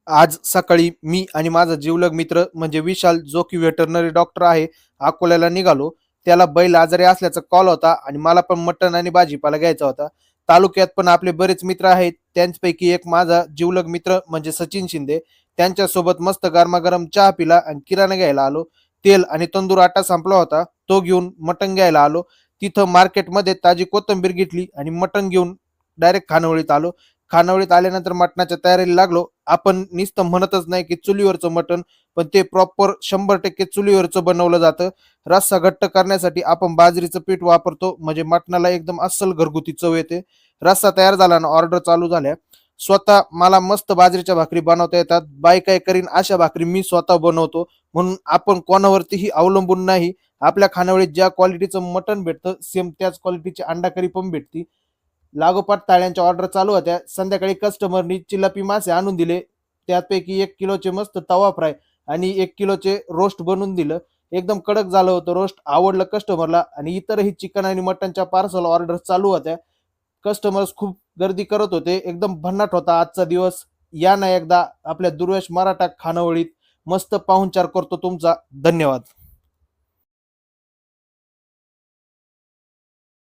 आज सकाळी मी आणि माझा जिवलग मित्र म्हणजे विशाल जो की व्हेटरनरी डॉक्टर आहे अकोल्याला निघालो. त्याला बैल आजारी असल्याचा कॉल होता आणि मला पण मटण आणि भाजीपाला घ्यायचा होता. तालुक्यात पण आपले बरेच मित्र आहेत. त्यांपैकी एक माझा जिवलग मित्र म्हणजे सचिन शिंदे. त्यांच्यासोबत मस्त गरमागरम चहा पिला आणि किराणा घ्यायला आलो. तेल आणि तंदूर आटा संपला होता. तो घेऊन मटण घ्यायला आलो. तिथं मार्केटमध्ये ताजी कोथिंबीर घेतली आणि मटण घेऊन डायरेक्ट खानावळीत आलो. खानावळीत आल्यानंतर मटणाच्या तयारीला लागलो. आपण नुसतं म्हणतच नाही की चुलीवरचं मटण, पण ते प्रॉपर 100% चुलीवरचं बनवलं जातं. रस्सा घट्ट करण्यासाठी आपण बाजरीचं पीठ वापरतो, म्हणजे मटणाला एकदम अस्सल घरगुती चव येते. रस्सा तयार झाला ना ऑर्डर चालू झाल्या. स्वतः मला मस्त बाजरीच्या भाकरी बनवता येतात. बाई काय करीन अशा भाकरी मी स्वतः बनवतो. म्हणून आपण कोणावरतीही अवलंबून नाही. आपल्या खानावळीत ज्या क्वालिटीचं मटण भेटतं सेम त्याच क्वालिटीची अंडा करी पण भेटती. लागोपाठ ताळ्यांच्या ऑर्डर चालू होत्या. संध्याकाळी कस्टमरनी चिलापी मासे आणून दिले. त्यापैकी 1 किलोचे मस्त तवा फ्राय आणि 1 किलोचे रोस्ट बनवून दिलं. एकदम कडक झालं होतं रोस्ट. आवडलं कस्टमरला आणि इतरही चिकन आणि मटनच्या पार्सल ऑर्डर चालू होत्या. कस्टमर्स खूप गर्दी करत होते. एकदम भन्नाट होता आजचा दिवस. या ना एकदा आपल्या दुर्वेश मराठा खानावळीत. मस्त पाहुणचार करतो तुमचा. धन्यवाद.